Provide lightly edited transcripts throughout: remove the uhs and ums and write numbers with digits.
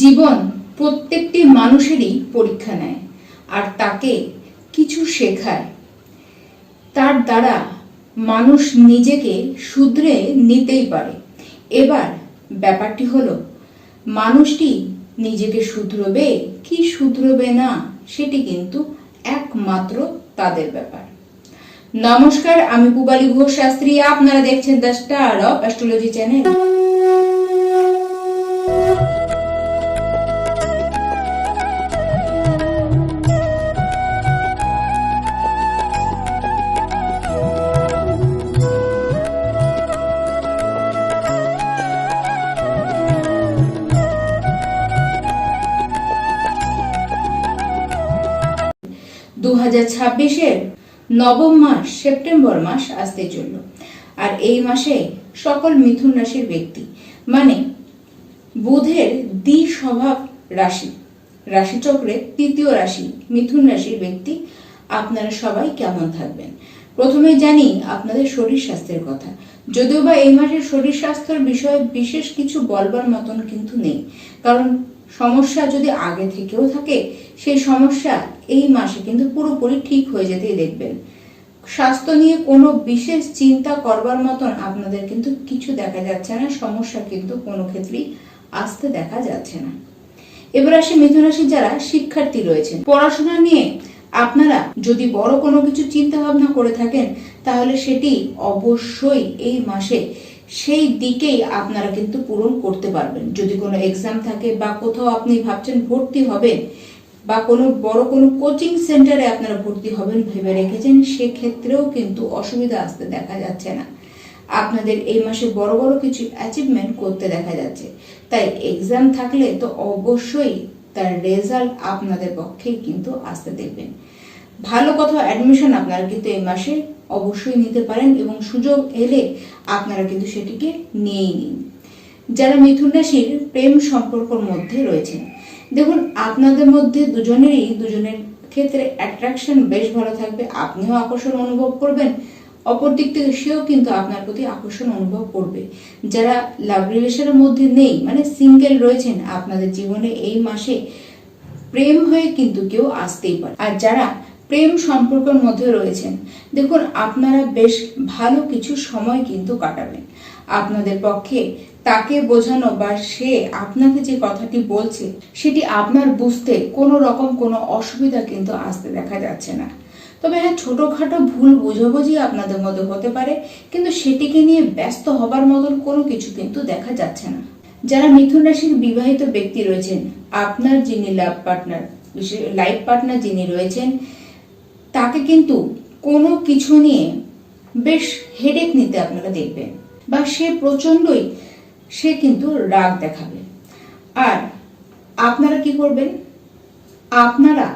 জীবন প্রত্যেকটি মানুষেরই পরীক্ষা নেয় আর তাকে কিছু শেখায়। তার দ্বারা মানুষ নিজেকে শুধরে নিতেই পারে। এবার ব্যাপারটি হলো মানুষটি নিজেকে শুধরবে কি শুধরবে না সেটি কিন্তু একমাত্র তাদের ব্যাপার। নমস্কার, আমি পূবালী ঘোষ শাস্ত্রী। আপনারা দেখছেন the star of astrology channel. 2026-এর নবম মাস সেপ্টেম্বর মাস আসতে চলল। আর এই মাসে সকল মিথুন রাশির ব্যক্তি মানে বুধের দ্বিস্বভাব রাশিচক্রে তৃতীয় রাশি মিথুন রাশির ব্যক্তি আপনারা সবাই কেমন থাকবেন। প্রথমে জানি আপনাদের শরীর স্বাস্থ্যের কথা। যদিও বা এই মাসের শরীর স্বাস্থ্যের বিষয়ে বিশেষ কিছু বলবার মতন কিন্তু নেই, কারণ সমস্যা যদি আগে থেকেও থাকে সেই সমস্যা এই মাসে কিন্তু পুরোপুরি ঠিক হয়ে যেতেই দেখবেন। স্বাস্থ্য নিয়ে কোনো বিশেষ চিন্তা করবার মতন আপনাদের কিন্তু কিছু দেখা যাচ্ছে না, সমস্যা কিন্তু কোনো ক্ষেত্রেই আসতে দেখা যাচ্ছে না। এবার আসে মিথুন রাশি যারা শিক্ষার্থী রয়েছেন, পড়াশোনা নিয়ে আপনারা যদি বড় কোনো কিছু চিন্তা ভাবনা করে থাকেন তাহলে সেটি অবশ্যই এই মাসে সেই দিকেই আপনারা কিন্তু পূরণ করতে পারবেন। যদি কোনো এক্সাম থাকে বা কোথাও আপনি ভাবছেন ভর্তি হবেন বা কোনো বড় কোনো কোচিং সেন্টারে আপনারা ভর্তি হবেন ভেবে রেখেছেন, সেক্ষেত্রেও কিন্তু অসুবিধা আসতে দেখা যাচ্ছে না। আপনাদের এই মাসে বড় বড় কিছু অ্যাচিভমেন্ট করতে দেখা যাচ্ছে। তাই এক্সাম থাকলে তো অবশ্যই তার রেজাল্ট আপনাদের পক্ষে কিন্তু আসতে দেখবেন। ভালো কোথাও অ্যাডমিশন আপনারা কিন্তু এই মাসে অবশ্যই নিতে পারেন এবং সুযোগ এলে আপনারা কিন্তু সেটিকে নিয়েই নিন। যারা মিথুন রাশির প্রেম সম্পর্কের মধ্যে রয়েছেন, দেখুন আপনাদের মধ্যে দুজনের ক্ষেত্রে অ্যাট্রাকশন বেশ ভালো থাকবে। আপনিও আকর্ষণ অনুভব করবেন, অপর দিক থেকে সেও কিন্তু আপনার প্রতি আকর্ষণ অনুভব করবে। যারা লাভ রিলেশনের মধ্যে নেই মানে সিঙ্গেল রয়েছেন, আপনাদের জীবনে এই মাসে প্রেম হয়ে কিন্তু কেউ আসতেই পারে। আর যারা প্রেম সম্পর্কের মধ্যে রয়েছেন, দেখুন আপনারা বেশ ভালো কিছু সময় কিন্তু কাটাবেন। আপনাদের পক্ষে তাকে বোঝানো বা সে আপনাকে যে কথাটি বলছে সেটি আপনার বুঝতে কোনো রকম কোনো অসুবিধা কিন্তু আসতে দেখা যাচ্ছে না। তবে হ্যাঁ, ছোটখাটো ভুল বোঝাবুঝি আপনাদের মধ্যে হতে পারে, কিন্তু সেটিকে নিয়ে ব্যস্ত হবার মতন কোনো কিছু কিন্তু দেখা যাচ্ছে না। যারা মিথুন রাশির বিবাহিত ব্যক্তি রয়েছেন, আপনার যিনি লাইফ পার্টনার যিনি রয়েছেন তাকে কিন্তু কোনো কিছু নিয়ে বেশ হেডেক নিতে আপনারা দেখবেন বা সে কিন্তু রাগ দেখাবে। আর আপনারা কি করবেন, আপনারা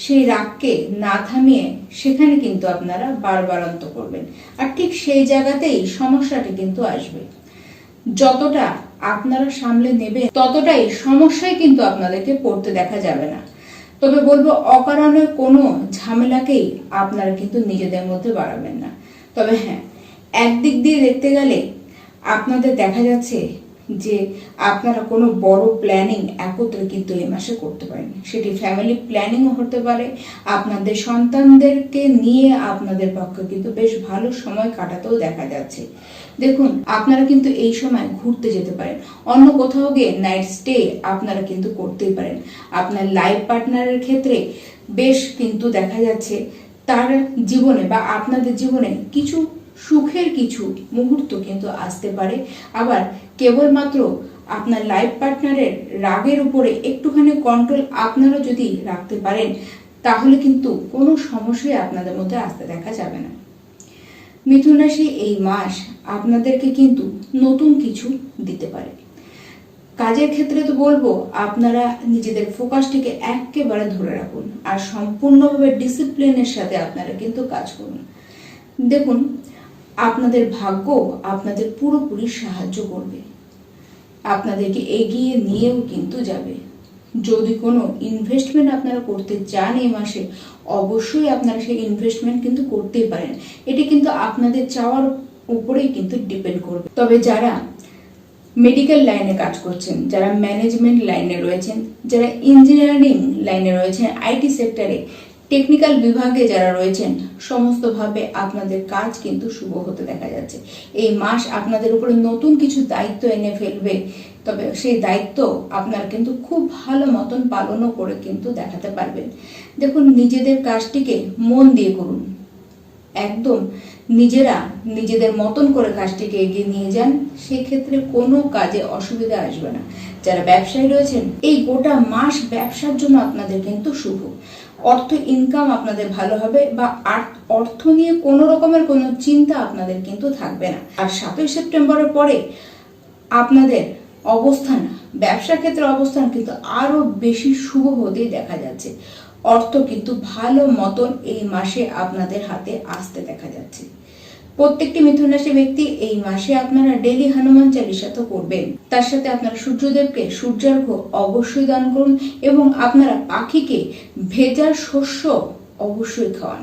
সেই রাগকে না থামিয়ে সেখানে কিন্তু আপনারা বারবারন্ত করবেন, আর ঠিক সেই জায়গাতেই সমস্যাটি কিন্তু আসবে। যতটা আপনারা সামলে নেবেন ততটাই সমস্যায় কিন্তু আপনাদেরকে পড়তে দেখা যাবে না। তবে বলবো অকারণে কোনো ঝামেলাকেই আপনারা কিন্তু নিজেদের মধ্যে বাড়াবেন না। তবে হ্যাঁ, একদিক দিয়ে দেখতে গেলে আপনাদের দেখা যাচ্ছে যে আপনারা কোনো বড় প্ল্যানিং একত্রে কিন্তু এই মাসে করতে পারেন। সেটি ফ্যামিলি প্ল্যানিংও হতে পারে, আপনাদের সন্তানদেরকে নিয়ে আপনাদের পক্ষে কিন্তু বেশ ভালো সময় কাটাতেও দেখা যাচ্ছে। দেখুন আপনারা কিন্তু এই সময় ঘুরতে যেতে পারেন, অন্য কোথাও গিয়ে নাইট স্টে আপনারা কিন্তু করতেই পারেন। আপনার লাইফ পার্টনারের ক্ষেত্রে বেশ কিন্তু দেখা যাচ্ছে তার জীবনে বা আপনাদের জীবনে কিছু সুখের কিছু মুহূর্ত কিন্তু আসতে পারে। আবার কেবলমাত্র আপনার লাইফ পার্টনারের রাগের উপরে একটুখানি কন্ট্রোল আপনারা যদি রাখতে পারেন তাহলে কিন্তু কোনো সমস্যাই আপনাদের মধ্যে আসতে দেখা যাবে না। মিথুন রাশি এই মাস আপনাদেরকে কিন্তু নতুন কিছু দিতে পারে। কাজের ক্ষেত্রে তো বলবো আপনারা নিজেদের ফোকাসটিকে একেবারে ধরে রাখুন আর সম্পূর্ণভাবে ডিসিপ্লিনের সাথে আপনারা কিন্তু কাজ করুন। দেখুন আপনাদের ভাগ্য আপনাদের পুরোপুরি সাহায্য করবে, আপনাদেরকে এগিয়ে নিয়েও কিন্তু যাবে। যদি কোনো ইনভেস্টমেন্ট আপনারা করতে চান এই মাসে, অবশ্যই আপনারা সেই ইনভেস্টমেন্ট কিন্তু করতেই পারেন। এটি কিন্তু আপনাদের চাওয়ার উপরেই কিন্তু ডিপেন্ড করবে। তবে যারা মেডিকেল লাইনে কাজ করছেন, যারা ম্যানেজমেন্ট লাইনে রয়েছেন, যারা ইঞ্জিনিয়ারিং লাইনে রয়েছেন, আইটি সেক্টরে টেকনিক্যাল বিভাগে যারা রয়েছেন, সমস্তভাবে আপনাদের কাজ কিন্তু শুভ হতে দেখা যাচ্ছে। এই মাস আপনাদের উপরে নতুন কিছু দায়িত্ব এনে ফেলবে, তবে সেই দায়িত্ব আপনার কিন্তু খুব ভালো মতন পালনও করে কিন্তু দেখাতে পারবেন। দেখুন, নিজেদের কাজটিকে মন দিয়ে করুন, একদম নিজেরা নিজেদের মতন করে কাজটিকে এগিয়ে নিয়ে যান, সেক্ষেত্রে কোনো কাজে অসুবিধা আসবে না। যারা ব্যবসায়ী রয়েছেন, এই গোটা মাস ব্যবসার জন্য আপনাদের কিন্তু শুভ। অর্থ ইনকাম আপনাদের ভালো হবে, বা অর্থ নিয়ে কোনো রকমের কোনো চিন্তা আপনাদের কিন্তু থাকবে না। আর 7ই সেপ্টেম্বরের পরে আপনাদের অবস্থান, ব্যবসা ক্ষেত্রে অবস্থান কিন্তু আরো বেশি শুভ হতেই দেখা যাচ্ছে। অর্থ কিন্তু ভালো মতন এই মাসে আপনাদের হাতে আসতে দেখা যাচ্ছে। প্রত্যেকটি মিথুন রাশি ব্যক্তি এই মাসে আপনারা ডেইলি হনুমান চালিসা তো করবেন, তার সাথে আপনারা সূর্যদেবকে সূর্যার্ঘ্য অবশ্যই দান করুন, এবং আপনারা পাখিকে ভেজা শস্য অবশ্যই খাওয়ান।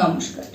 নমস্কার।